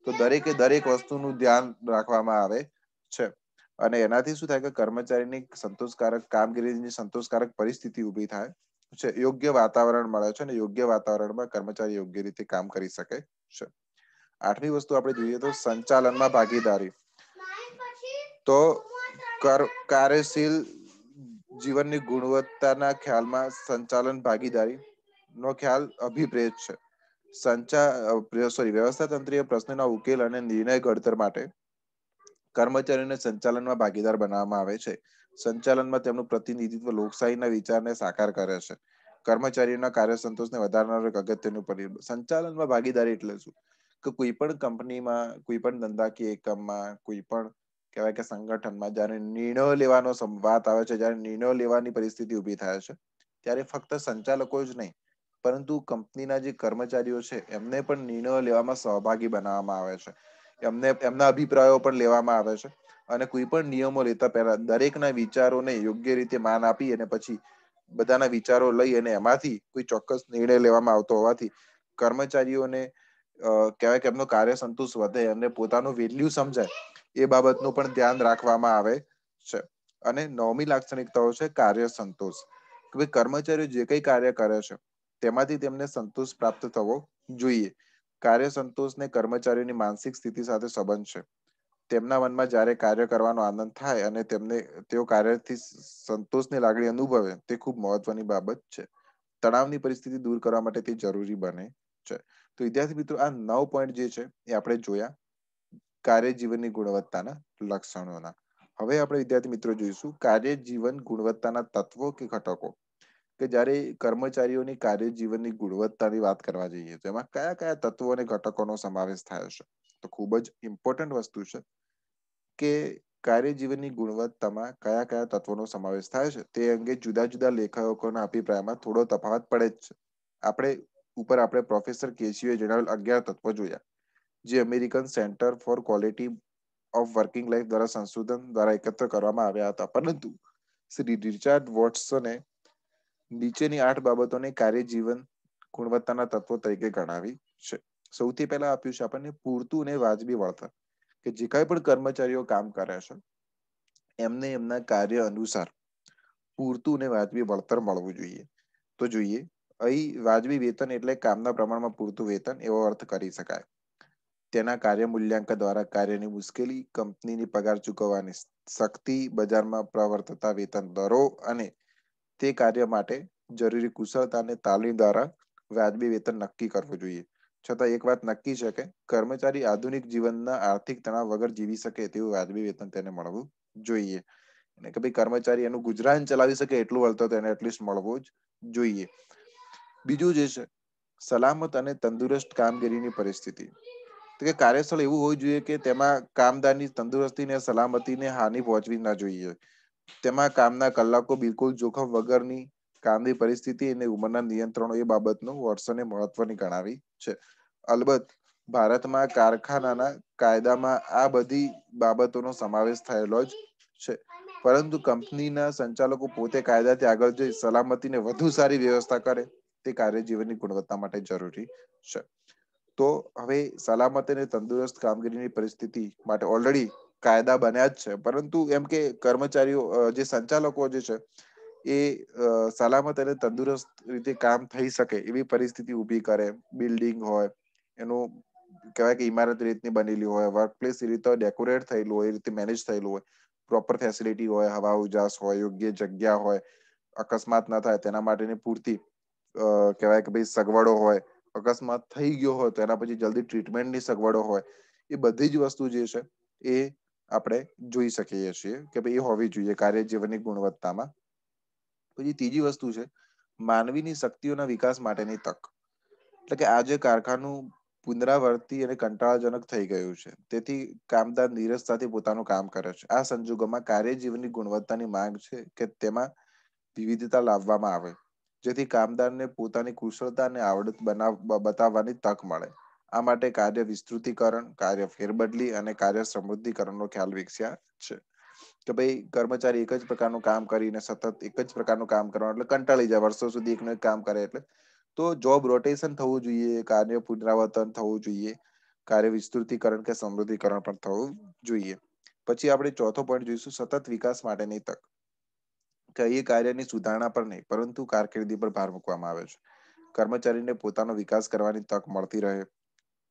તો દરેકે દરેક વસ્તુનું ધ્યાન રાખવામાં આવે છે. અને એનાથી શું થાય કે કર્મચારીની સંતોષકારક કામગીરીની સંતોષકારક પરિસ્થિતિ ઊભી થાય છે. યોગ્ય વાતાવરણ મળે છે અને યોગ્ય વાતાવરણમાં કર્મચારી યોગ્ય રીતે કામ કરી શકે છે. 8મી વસ્તુ આપણે જોઈએ તો સંચાલનમાં ભાગીદારી. તો કાર્યશીલ જીવનની ગુણવત્તાના ખ્યાલમાં સંચાલન ભાગીદારી નો ખ્યાલ અભિપ્રેત છે. વ્યવસ્થા તંત્રીય પ્રશ્નના ઉકેલ અને નિર્ણય ઘડતર માટે કર્મચારીઓને સંચાલનમાં ભાગીદાર બનાવવામાં આવે છે. સંચાલનમાં તેમનું પ્રતિનિધિત્વ લોકશાહીના વિચારને સાકાર કરે છે. કર્મચારીઓના કાર્ય સંતોષને વધારનાર એક અગત્યનું પરિબળ. સંચાલનમાં ભાગીદારી એટલે શું? કે કોઈ પણ કંપનીમાં, કોઈ પણ ધંધાકીય એકમમાં, કોઈ પણ કહેવાય કે સંગઠનમાં જયારે નિર્ણયો લેવાનો વાત આવે છે, જયારે નિર્ણયો લેવાની પરિસ્થિતિ ઉભી થાય છે ત્યારે ફક્ત સંચાલકો જ નહીં પરંતુ કંપનીના જે કર્મચારીઓ છે એમને પણ નિર્ણયો લેવામાં સહભાગી બનાવવામાં આવે છે. એમના અભિપ્રાયો પણ લેવામાં આવે છે. અને કોઈ પણ નિયમો લેતા પહેલા દરેકના વિચારોને યોગ્ય રીતે માન આપી અને પછી બધાના વિચારો લઈ અને એમાંથી કોઈ ચોક્કસ નિર્ણય લેવામાં આવતો હોવાથી કર્મચારીઓને કહેવાય કે એમનો કાર્ય સંતોષ વધે, એમને પોતાનું વેલ્યુ સમજાય એ બાબતનું પણ ધ્યાન રાખવામાં આવે છે. અને 9મી લાક્ષણિકતાઓ છે કાર્ય સંતોષ. કે ભાઈ કર્મચારીઓ જે કઈ કાર્ય કરે છે તેમાંથી તેમને સંતોષ પ્રાપ્ત થવો જોઈએ. કાર્ય સંતોષને કર્મચારીઓની માનસિક સ્થિતિ સાથે સંબંધ છે. તેમના મનમાં જ્યારે કાર્ય કરવાનો આનંદ થાય અને તેઓ કાર્યથી સંતોષની લાગણી અનુભવે તે ખૂબ મહત્વની બાબત છે. તણાવની પરિસ્થિતિ દૂર કરવા માટે તે જરૂરી બને છે. તો વિદ્યાર્થી મિત્રો, આ 9 પોઈન્ટ જે છે એ આપણે જોયા કાર્ય જીવનની ગુણવત્તાના લક્ષણોના. હવે આપણે વિદ્યાર્થી મિત્રો જોઈશું કાર્ય જીવન ગુણવત્તાના તત્વો કે ઘટકો. કે જ્યારે કર્મચારીઓની કાર્ય જીવનની ગુણવત્તાની વાત કરવા જઈએ તો એમાં કયા કયા તત્વો અને ઘટકોનો સમાવેશ થાય છે. તો ખૂબ જ ઇમ્પોર્ટન્ટ વસ્તુ છે કે કાર્ય જીવનની ગુણવત્તામાં કયા કયા તત્વોનો સમાવેશ થાય છે તે અંગે જુદા જુદા લેખકોના અભિપ્રાયમાં થોડો તફાવત પડે જ છે. આપણે પ્રોફેસર કેસીઓએ જણાવેલ 11 તત્વો જોયા જે American centre for quality of working life દ્વારા સંશોધન દ્વારા એકત્ર કરવામાં આવ્યા હતા. પરંતુ શ્રી રિચાર્ડ વોટ્સને નીચેની 8 બાબતોને કાર્ય જીવન ગુણવત્તાના તત્વો તરીકે ગણાવી છે. સૌથી પહેલા આપ્યું છે આપણને પૂરતું અને વાજબી વળતર. કે જે કાંઈ પણ કર્મચારીઓ કામ કરે છે એમને એમના કાર્ય અનુસાર પૂરતું અને વાજબી વળતર મળવું જોઈએ. તો જોઈએ અહીં વાજબી વેતન એટલે કામના પ્રમાણમાં પૂરતું વેતન એવો અર્થ કરી શકાય. તેના કાર્ય મૂલ્યાંકન દ્વારા કાર્યની મુશ્કેલી, કંપનીની પગાર ચૂકવવાની શક્તિ, બજારમાં પ્રવર્તતા વેતન દરો અને તે કાર્ય માટે જરૂરી કુશળતા અને તાલીમ દ્વારા વાજબી વેતન નક્કી કરવું જોઈએ. છતાં એક વાત નક્કી છે કે કર્મચારી આધુનિક જીવનના આર્થિક તણાવ વગર જીવી શકે તેવું વાજબી વેતન તેને મળવું જોઈએ. અને કે ભાઈ કર્મચારી એનું ગુજરાન ચલાવી શકે એટલું વળતર તેને એટલીસ્ટ મળવું જ જોઈએ. બીજું જે છે સલામત અને તંદુરસ્ત કામગીરીની પરિસ્થિતિ. તો કે કાર્યસ્થળ એવું હોવું જોઈએ કે તેમાં કામદારની તંદુરસ્તીને સલામતીને હાનિ પહોંચવી ના જોઈએ. તેમાં કામના કલાકો બિલકુલ જોખમ વગરની, કામની પરિસ્થિતિ અને ઉંમરના નિયંત્રણો એ બાબતનું વોટસને મહત્વની ગણાવી છે. અલબત્ત ભારતમાં કારખાનાના કાયદામાં આ બધી બાબતોનો સમાવેશ થયેલો જ છે. પરંતુ કંપનીના સંચાલકો પોતે કાયદાથી આગળ જઈ સલામતીને વધુ સારી વ્યવસ્થા કરે તે કાર્યજીવનની ગુણવત્તા માટે જરૂરી છે. તો હવે સલામત અને તંદુરસ્ત કામગીરીની પરિસ્થિતિ માટે ઓલરેડી કાયદા બન્યા જ છે, પરંતુ એમ કે કર્મચારીઓ જે સંચાલકો જે છે એ સલામત અને તંદુરસ્ત રીતે કામ થઈ શકે એવી પરિસ્થિતિ ઊભી કરે. બિલ્ડિંગ હોય એનું કહેવાય કે ઇમારત રીતની બનેલી હોય, વર્ક પ્લેસ એ રીતે ડેકોરેટ થયેલું હોય, એ રીતે મેનેજ થયેલું હોય, પ્રોપર ફેસિલિટી હોય, હવા ઉજાસ હોય, યોગ્ય જગ્યા હોય, અકસ્માત ના થાય તેના માટેની પૂરતી કહેવાય કે ભાઈ સગવડો હોય, અકસ્માત થઈ ગયો હોય તો એના પછી જલ્દી ટ્રીટમેન્ટની સગવડો હોય, એ બધી જ વસ્તુ જે છે એ આપણે જોઈ શકીએ છીએ કે ભાઈ એ હોવી જોઈએ કાર્યજીવનની ગુણવત્તામાં. પછી ત્રીજી વસ્તુ છે માનવીની શક્તિઓના વિકાસ માટેની તક. એટલે કે આજે કારખાનું પુનરાવર્તી અને કંટાળાજનક થઈ ગયું છે. તેથી કામદાર નીરસતાથી પોતાનું કામ કરે છે. આ સંજોગોમાં કાર્યજીવનની ગુણવત્તાની માંગ છે કે તેમાં વિવિધતા લાવવામાં આવે, જેથી કામદારને પોતાની કુશળતા અને આવડત બતાવવાની તક મળે. આ માટે કાર્ય વિસ્તૃતિકરણ, કાર્ય ફેરબદલી અને કાર્ય સમૃદ્ધિકરણનો ખ્યાલ વિકસ્યા છે. કે ભાઈ કર્મચારી એક જ પ્રકારનું કામ કરીને સતત એક જ પ્રકારનું કામ કરવાનું એટલે કંટાળી જાય, વર્ષો સુધી એકનું એક કામ કરે એટલે. તો જોબ રોટેશન થવું જોઈએ, કાર્ય પુનરાવર્તન થવું જોઈએ, કાર્ય વિસ્તૃતિકરણ કે સમૃદ્ધિકરણ પણ થવું જોઈએ. પછી આપણે ચોથો પોઈન્ટ જોઈશું સતત વિકાસ માટેની તક. કે એ કાર્યની સુધારણા પર નહીં પરંતુ કારકિર્દી પર ભાર મૂકવામાં આવે છે. કર્મચારીને પોતાનો વિકાસ કરવાની તક મળતી રહે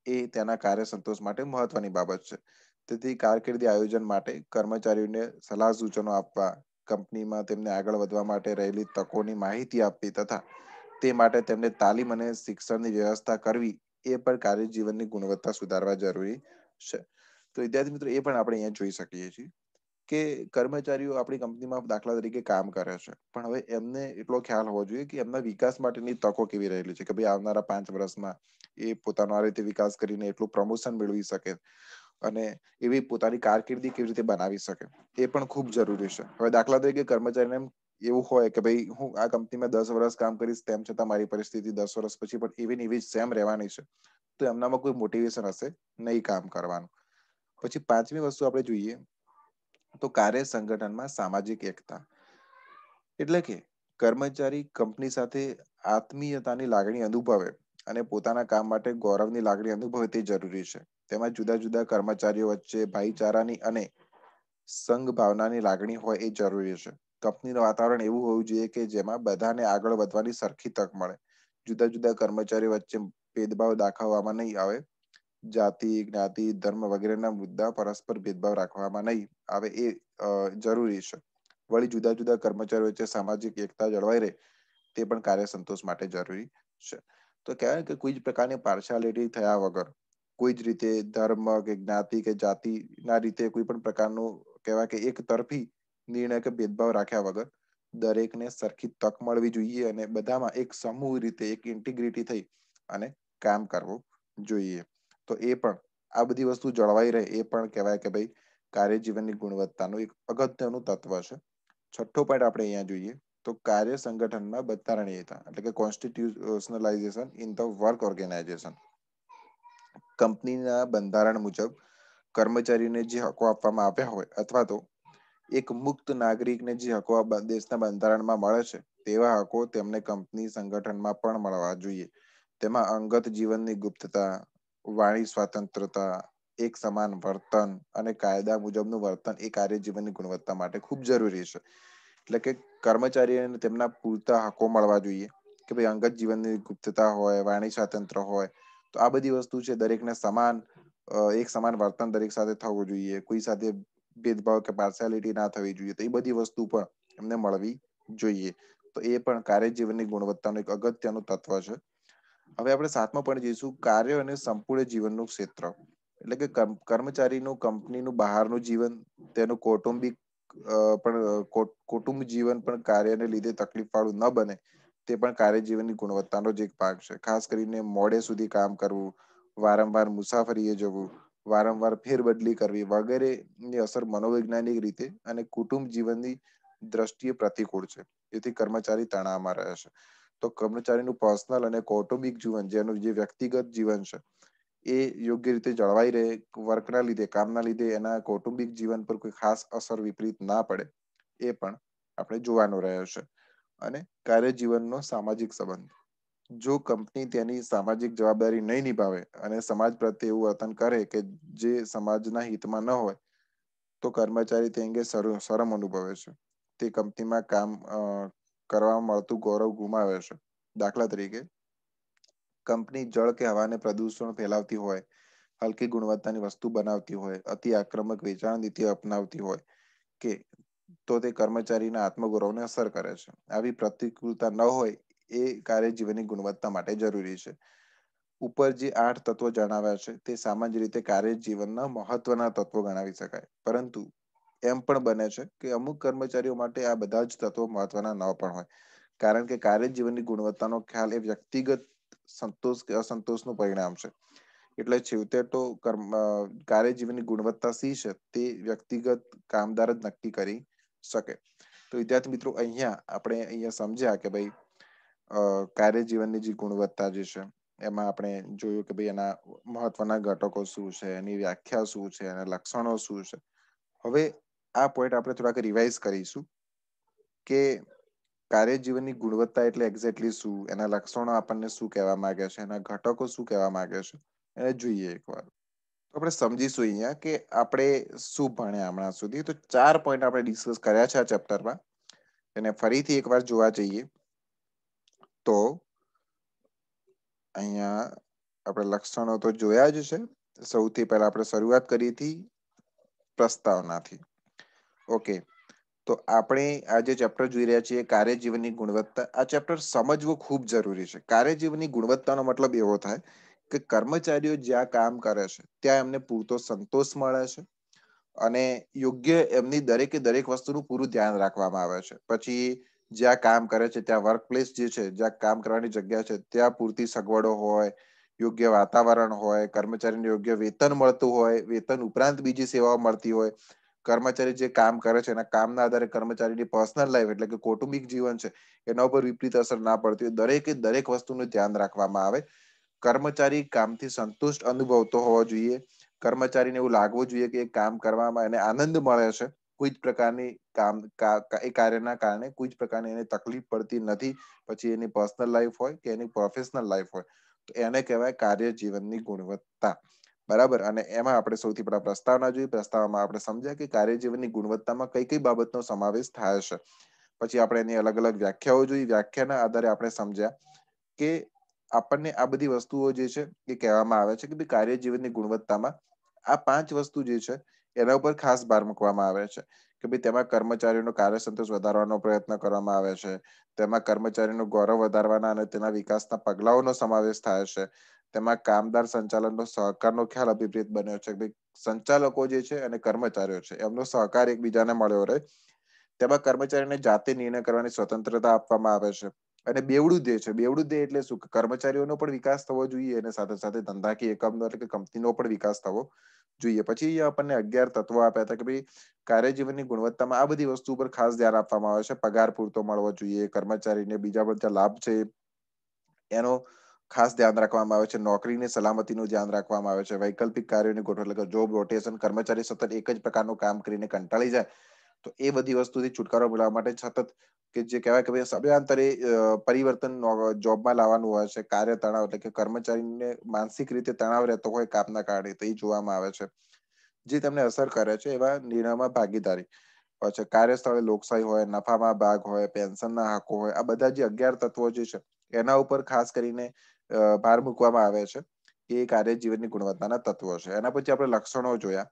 એ તેના કાર્ય સંતોષ માટે મહત્વની બાબત છે. તેથી કારકિર્દી આયોજન માટે કર્મચારીઓને સલાહ સૂચનો આપવા, કંપનીમાં તેમને આગળ વધવા માટે રહેલી તકોની માહિતી આપવી તથા તે માટે તેમને તાલીમ અને શિક્ષણની વ્યવસ્થા કરવી એ પણ કાર્યજીવનની ગુણવત્તા સુધારવા જરૂરી છે. તો વિદ્યાર્થી મિત્રો એ પણ આપણે અહીંયા જોઈ શકીએ છીએ કે કર્મચારીઓ આપણી કંપનીમાં દાખલા તરીકે કામ કરે છે, પણ હવે એમને એટલો ખ્યાલ હોવો જોઈએ કે એમના વિકાસ માટેની તકો કેવી રહેલી છે કે ભાઈ આવનારા 5 વર્ષમાં એ પોતાનો આ રીતે વિકાસ કરીને એટલું પ્રમોશન મેળવી શકે અને એવી પોતાની કારકિર્દી કેવી રીતે બનાવી શકે એ પણ ખૂબ જરૂરી છે. હવે દાખલા તરીકે કર્મચારીને એવું હોય કે ભાઈ હું આ કંપનીમાં 10 વર્ષ કામ કરીશ, તેમ છતાં મારી પરિસ્થિતિ 10 વર્ષ પછી પણ એવી ને એવી સેમ રહેવાની છે, તો એમનામાં કોઈ મોટિવેશન હશે નહીં કામ કરવાનું. પછી પાંચમી વસ્તુ આપણે જોઈએ તો કાર્ય સંગઠનમાં સામાજિક એકતા. એટલે કે કર્મચારી કંપની સાથે આત્મીયતાની લાગણી અનુભવે અને પોતાના કામ માટે ગૌરવની લાગણી અનુભવે તે જરૂરી છે. તેમાં જુદા જુદા કર્મચારીઓ વચ્ચે ભાઈચારાની અને સંઘ ભાવનાની લાગણી હોય એ જરૂરી છે. કંપનીનું વાતાવરણ એવું હોવું જોઈએ કે જેમાં બધાને આગળ વધવાની સરખી તક મળે. જુદા જુદા કર્મચારીઓ વચ્ચે ભેદભાવ દાખવવામાં નહીં આવે. જાતિ, જ્ઞાતિ, ધર્મ વગેરેના મુદ્દા પરસ્પર ભેદભાવ રાખવામાં નહીં આવે એ જરૂરી છે. વળી જુદા જુદા કર્મચારીઓ વચ્ચે સામાજિક એકતા જળવાઈ રહે તે પણ કાર્ય સંતોષ માટે જરૂરી છે. તો કહેવાય કે કોઈ જ પ્રકારની પાર્શિયાલિટી થયા વગર, કોઈ જ રીતે ધર્મ કે જ્ઞાતિ કે જાતિ ના રીતે કોઈ પણ પ્રકારનું કહેવાય કે એક તરફી નિર્ણય કે ભેદભાવ રાખ્યા વગર દરેકને સરખી તક મળવી જોઈએ અને બધામાં એક સમૂહ રીતે એક ઇન્ટિગ્રિટી થઈ અને કામ કરવું જોઈએ. તો એ પણ આ બધી વસ્તુ જળવાઈ રહે એ પણ કહેવાય કે ભાઈ કાર્યજીવનની ગુણવત્તાનું એક અગત્યનું તત્વ છે. છઠ્ઠો પોઈન્ટ આપણે અહીંયા જોઈએ તો કાર્ય સંગઠનમાં બંધારણીયતા એટલે કે કોન્સ્ટિટ્યુશનલાઇઝેશન ઇન ધ વર્ક ઓર્ગેનાઇઝેશન. કંપનીના બંધારણ મુજબ કર્મચારીને જે હકો આપવામાં આવ્યા હોય અથવા તો એક મુક્ત નાગરિકને જે હકો દેશના બંધારણમાં મળે છે તેવા હકો તેમને કંપની સંગઠનમાં પણ મળવા જોઈએ. તેમાં અંગત જીવનની ગુપ્તતા, વાણી સ્વતંત્રતા, એક સમાન વર્તન અને કાયદા મુજબનું વર્તન એ કાર્યજીવનની ગુણવત્તા માટે ખૂબ જરૂરી છે. એટલે કે કર્મચારીઓને તેમના પૂરતા હકો મળવા જોઈએ કે ભાઈ અંગત જીવનની ગુપ્તતા હોય, વાણી સ્વાતંત્ર્ય હોય, તો આ બધી વસ્તુ છે દરેકને સમાન એક સમાન વર્તન દરેક સાથે થવું જોઈએ. કોઈ સાથે ભેદભાવ કે પાર્શિયાલિટી ના થવી જોઈએ. તો એ બધી વસ્તુ પણ એમને મળવી જોઈએ. તો એ પણ કાર્યજીવનની ગુણવત્તાનું એક અગત્યનું તત્વ છે. હવે આપણે 7મો પોઈન્ટ જોઈશું કાર્ય અને સંપૂર્ણ જીવનનું ક્ષેત્ર. એટલે કે કર્મચારીનું કંપનીનું બહારનું જીવન, તેનું કૌટુંબિક પણ કુટુંબ જીવન પણ કાર્યને લીધે તકલીફ વાળું ન બને તે પણ કાર્યજીવનની ગુણવત્તાનો જ એક ભાગ છે. ખાસ કરીને મોડે સુધી કામ કરવું, વારંવાર મુસાફરીએ જવું, વારંવાર ફેરબદલી કરવી વગેરેની અસર મનોવૈજ્ઞાનિક રીતે અને કુટુંબ જીવનની દ્રષ્ટિએ પ્રતિકૂળ છે. તેથી કર્મચારી તણાવમાં રહે છે. તો કર્મચારીનું પર્સનલ અને કૌટુંબિક જીવન, જેનું જે વ્યક્તિગત જીવન છે, એ યોગ્ય રીતે જળવાઈ રહે, વર્કના લીધે, કામના લીધે એના કૌટુંબિક જીવન પર કોઈ ખાસ અસર વિપરીત ના પડે, એ પણ આપણે જોવાનો રહ્યો છે. અને કાર્ય જીવનનો સામાજિક સંબંધ. જો કંપની તેની સામાજિક જવાબદારી નહીં નિભાવે અને સમાજ પ્રત્યે એવું વર્તન કરે કે જે સમાજના હિતમાં ન હોય, તો કર્મચારી તે અંગે શરમ અનુભવે છે. તે કંપનીમાં કામ કરવામાં મળતું ગૌરવ ગુમાવે છે. દાખલા તરીકે, કંપની જળ કે હવાને પ્રદૂષણ ફેલાવતી હોય, હલકી ગુણવત્તાની વસ્તુ બનાવતી હોય, અતિ આક્રમક વેચાણ નીતિ અપનાવતી હોય કે તો તે કર્મચારીના આત્મગૌરવને અસર કરે છે. આવી પ્રતિકૂળતા ન હોય એ કાર્ય જીવનની ગુણવત્તા માટે જરૂરી છે. ઉપર જે 8 તત્વો જણાવ્યા છે તે સામાન્ય રીતે કાર્ય જીવનના મહત્વના તત્વો ગણાવી શકાય. પરંતુ એમ પણ બને છે કે અમુક કર્મચારીઓ માટે આ બધા જ તત્વો મહત્વના ન પણ હોય, કારણ કે કાર્ય જીવનની ગુણવત્તાનો ખ્યાલ એ વ્યક્તિગત સંતોષ કે અસંતોષનું પરિણામ છે. એટલે છેવટે તો કાર્ય જીવનની ગુણવત્તા શી છે તે વ્યક્તિગત કામદાર જ નક્કી કરી શકે. તો વિદ્યાર્થી મિત્રો, આપણે સમજ્યા કે ભાઈ કાર્ય જીવનની જે ગુણવત્તા જે છે એમાં આપણે જોયું કે ભાઈ એના મહત્વના ઘટકો શું છે, એની વ્યાખ્યા શું છે, એના લક્ષણો શું છે. હવે આ પોઈન્ટ આપણે થોડાક રિવાઇઝ કરીશું કે કાર્ય જીવનની ગુણવત્તા એટલે એક્ઝેક્ટલી શું, એના લક્ષણો આપણને શું કહેવા માંગે છે, એના ઘટકો શું કહેવા માંગે છે, એને જોઈએ એકવાર. આપણે સમજીશું અહીંયા કે આપણે શું ભણ્યા હમણાં સુધી. તો 4 પોઈન્ટ આપણે ડિસ્કસ કર્યા છે આ ચેપ્ટરમાં. એને ફરીથી એકવાર જોવા જઈએ તો અહીંયા આપણે લક્ષણો તો જોયા જ છે. સૌથી પહેલા આપણે શરૂઆત કરી હતી પ્રસ્તાવનાથી. ઓકે, તો આપણે આ જે ચેપ્ટર જોઈ રહ્યા છીએ કાર્ય જીવનની ગુણવત્તા, આ ચેપ્ટર સમજવું ખૂબ જરૂરી છે. કાર્ય જીવનની ગુણવત્તાનો મતલબ એવો થાય કે કર્મચારીઓ જ્યાં કામ કરે છે ત્યાં એમને પૂરતો સંતોષ મળે છે અને યોગ્ય એમની દરેકે દરેક વસ્તુનું પૂરું ધ્યાન રાખવામાં આવે છે. પછી જ્યાં કામ કરે છે ત્યાં વર્કપ્લેસ જે છે, જ્યાં કામ કરવાની જગ્યા છે, ત્યાં પૂરતી સગવડો હોય, યોગ્ય વાતાવરણ હોય, કર્મચારીને યોગ્ય વેતન મળતું હોય, વેતન ઉપરાંત બીજી સેવાઓ મળતી હોય, કર્મચારી જે કામ કરે છે એના કામના આધારે કર્મચારીની પર્સનલ લાઈફ એટલે કે કૌટુંબિક જીવન છે એના ઉપર વિપરીત અસર ના પડતી હોય, દરેકે દરેક વસ્તુનું ધ્યાન રાખવામાં આવે. કર્મચારી કામથી સંતુષ્ટ અનુભવતો હોવો જોઈએ. કર્મચારીને એવું લાગવું જોઈએ કે કામ કરવામાં એને આનંદ મળે છે. કોઈ જ પ્રકારની એ કાર્યના કારણે કોઈ જ પ્રકારની એને તકલીફ પડતી નથી. પછી એની પર્સનલ લાઈફ હોય કે એની પ્રોફેશનલ લાઈફ હોય, તો એને કહેવાય કાર્ય જીવનની ગુણવત્તા. બરાબર. અને એમાં આપણે સૌથી પહેલા પ્રસ્તાવના જોઈએ. પ્રસ્તાવનામાં આપણે સમજ્યા કે કાર્ય જીવનની ગુણવત્તામાં કઈ કઈ બાબતનો સમાવેશ થાય છે. પછી આપણે એની અલગ અલગ વ્યાખ્યાઓ જોઈ. વ્યાખ્યાના આધારે આપણે સમજ્યા કે આપણને આ બધી વસ્તુઓ જે છે એ કહેવામાં આવે છે કે કાર્ય જીવનની ગુણવત્તામાં આ 5 વસ્તુ જે છે એના ઉપર ખાસ ભાર મૂકવામાં આવે છે કે ભાઈ તેમાં કર્મચારીઓનો કાર્યસંતોષ વધારવાનો પ્રયત્ન કરવામાં આવે છે. તેમાં કર્મચારીનું ગૌરવ વધારવાના અને તેના વિકાસના પગલાઓનો સમાવેશ થાય છે. તેમાં કામદાર સંચાલનનો સહકારનો ખ્યાલ અભિપ્રેત બન્યો છે. ભાઈ સંચાલકો જે છે અને કર્મચારીઓ છે એમનો સહકાર એકબીજાને મળ્યો રહે. તેમાં કર્મચારીને જાતે નિર્ણય કરવાની સ્વતંત્રતા આપવામાં આવે છે. અને બેવડું ધ્યેય છે. બેવડું ધ્યેય એટલે શું? કર્મચારીઓનો પણ વિકાસ થવો જોઈએ અને સાથે સાથે ધંધાકીય એકમનો એટલે કે કંપનીનો પણ વિકાસ થવો જોઈએ. પછી આપણને 11 તત્વો આપ્યા હતા કે ભાઈ કાર્ય જીવનની ગુણવત્તામાં આ બધી વસ્તુ પર ખાસ ધ્યાન આપવામાં આવે છે. પગાર પૂરતો મળવો જોઈએ, કર્મચારીને બીજા બધા લાભ છે એનો ખાસ ધ્યાન રાખવામાં આવે છે, નોકરીની સલામતીનું ધ્યાન રાખવામાં આવે છે, વૈકલ્પિક કાર્યોની ગોઠવણ એટલે કે જોબ રોટેશન, કર્મચારી સતત એક જ પ્રકારનું કામ કરીને કંટાળી જાય તો એ બધી વસ્તુથી છુટકારો મેળવવા માટે સતત કે જે કહેવાય કે ભાઈ સમયાંતરે પરિવર્તન જોબમાં લાવવાનું હોય છે. કાર્ય તણાવ એટલે કે કર્મચારીને માનસિક રીતે તણાવ રહેતો હોય કામના કારણે તો એ જોવામાં આવે છે. જે તેમને અસર કરે છે એવા નિર્ણયમાં ભાગીદારી. પછી કાર્યસ્થળે લોકશાહી હોય, નફામાં ભાગ હોય, પેન્શનના હકો હોય, આ બધા જે 11 તત્વો જે છે એના ઉપર ખાસ કરીને ભાર મૂકવામાં આવે છે. એ કાર્ય જીવનની ગુણવત્તાના તત્વો છે. એના પછી આપણે લક્ષણો જોયા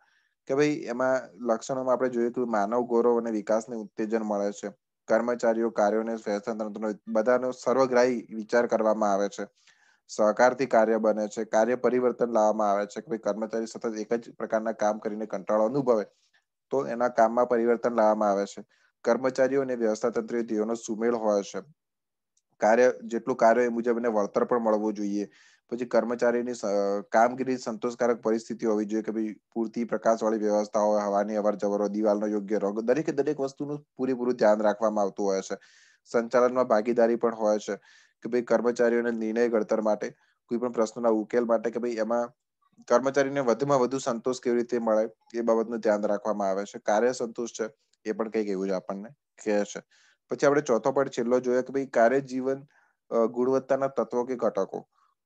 કે ભાઈ એમાં લક્ષણોમાં આપણે જોયું કે માનવ ગૌરવ અને વિકાસને ઉત્તેજન મળે છે. કર્મચારીઓ કાર્યોને બધાનો સર્વગ્રાહી વિચાર કરવામાં આવે છે. સહકારથી કાર્ય બને છે. કાર્ય પરિવર્તન લાવવામાં આવે છે કે ભાઈ કર્મચારી સતત એક જ પ્રકારના કામ કરીને કંટાળો અનુભવે તો એના કામમાં પરિવર્તન લાવવામાં આવે છે. કર્મચારીઓ અને વ્યવસ્થા તંત્રીય ધ્યેયોનો સુમેળ હોય છે. જેટલું કાર્ય એ મુજબ એને વળતર પણ મળવું જોઈએ. પછી કર્મચારીની કામગીરી સંતોષકારક પરિસ્થિતિ હોવી જોઈએ કે ભાઈ પૂરતી પ્રકાશવાળી વ્યવસ્થા હોય, હવાની અવર જવરો, દિવાલનો યોગ્ય રંગ, દરેકે દરેક વસ્તુનું પૂરેપૂરું ધ્યાન રાખવામાં આવતું હોય છે. સંચાલનમાં ભાગીદારી પણ હોય છે કે ભાઈ કર્મચારીઓને નિર્ણય ઘડતર માટે, કોઈ પણ પ્રશ્નના ઉકેલ માટે કે ભાઈ એમાં કર્મચારીને વધુમાં વધુ સંતોષ કેવી રીતે મળે એ બાબતનું ધ્યાન રાખવામાં આવે છે. કાર્ય સંતોષ છે એ પણ કંઈક એવું જ આપણને કહે છે. પછી આપણે ચોથો પાઠ છેલ્લો જોઈએ કે ભાઈ કાર્ય જીવન ગુણવત્તાના તત્વો કે ઘટકો.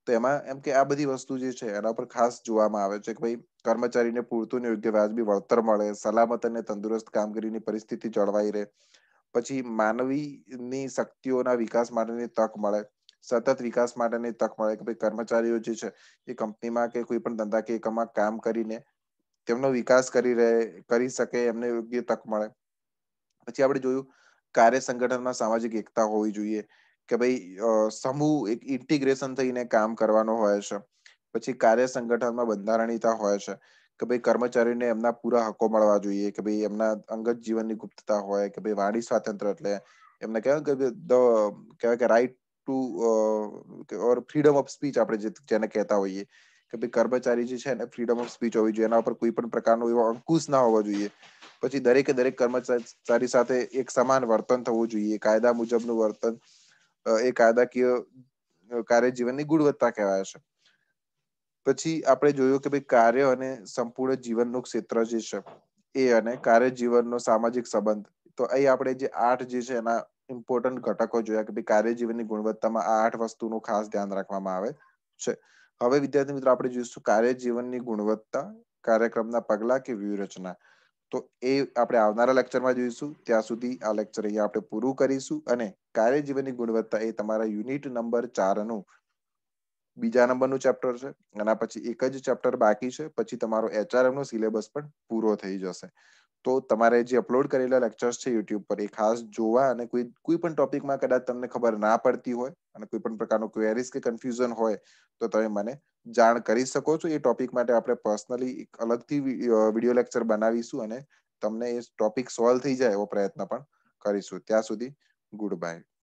તો એમાં એમ કે આ બધી વસ્તુ જે છે એના પર ખાસ જોવામાં આવે છે કે ભાઈ કર્મચારીને પૂરતું ને યોગ્ય વ્યાજબી વળતર મળે, સલામત અને તંદુરસ્ત કામગીરીની પરિસ્થિતિ જળવાઈ રહે, પછી માનવીની શક્તિઓના વિકાસ માટેની તક મળે, સતત વિકાસ માટેની તક મળે કે ભાઈ કર્મચારીઓ જે છે એ કંપનીમાં કે કોઈ પણ ધંધાકીય એકમમાં કામ કરીને તેમનો વિકાસ કરી શકે, એમને યોગ્ય તક મળે. પછી આપણે જોયું કાર્ય સંગઠનમાં સામાજિક એકતા હોવી જોઈએ કે ભાઈ સમૂહ એક ઇન્ટિગ્રેશન થઈને કામ કરવાનો હોય છે. પછી કાર્ય સંગઠનમાં બંધારણીયતા હોય છે કે ભાઈ કર્મચારીને એમના પૂરા હકો મળવા જોઈએ કે ભાઈ એમના અંગત જીવનની ગુપ્તતા હોય કે ભાઈ વાણી સ્વાતંત્ર્ય એટલે એમને કહેવાય કે right to or freedom of speech આપણે જેને કહેતા હોઈએ કે ભાઈ કર્મચારી જે છે ને ફ્રીડમ ઓફ સ્પીચ હોવી જોઈએ, એના ઉપર કોઈ પણ પ્રકારનો એવો અંકુશ ના હોવો જોઈએ. પછી દરેકે દરેક કર્મચારી સાથે એક સમાન વર્તન થવું જોઈએ, કાયદા મુજબનું વર્તન એ કાયદાકીય કાર્ય જીવનની ગુણવત્તા કહેવાય છે. પછી આપણે જોયું કે ભાઈ કાર્ય અને સંપૂર્ણ જીવનનું ક્ષેત્ર જે છે એ અને કાર્ય જીવનનો સામાજિક સંબંધ. તો અહીં આપણે જે 8 જે છે એના ઇમ્પોર્ટન્ટ ઘટકો જોયા કે ભાઈ કાર્ય જીવનની ગુણવત્તામાં આ 8 વસ્તુનું ખાસ ધ્યાન રાખવામાં આવે છે. હવે વિદ્યાર્થી મિત્રો આપણે જોઈશું કાર્ય જીવનની ગુણવત્તા, કાર્યક્રમના પગલા કે વ્યૂહરચના. તો એ આપણે આવનારા લેક્ચરમાં જોઈશું. ત્યાં સુધી આ લેક્ચર અહીંયા આપણે પૂરું કરીશું અને કાર્ય જીવનની ગુણવત્તા એ તમારા યુનિટ નંબર 4 નું બીજા નંબરનું ચેપ્ટર છે. એના પછી એક જ ચેપ્ટર બાકી છે, પછી તમારો HRM નો સિલેબસ પણ પૂરો થઈ જશે. તો તમારે જે અપલોડ કરેલા લેક્ચર્સ છે યુટ્યુબ પર એ ખાસ જોવા અને કોઈ પણ ટોપિકમાં કદાચ તમને ખબર ના પડતી હોય અને કોઈ પણ પ્રકારનો ક્વેરીઝ કે કન્ફ્યુઝન હોય તો તમે મને જાણ કરી શકો છો. એ ટોપિક માટે આપણે પર્સનલી એક અલગથી વિડીયો લેક્ચર બનાવીશું અને તમને એ ટોપિક સોલ્વ થઈ જાય એવો પ્રયત્ન પણ કરીશું. ત્યાં સુધી ગુડ બાય.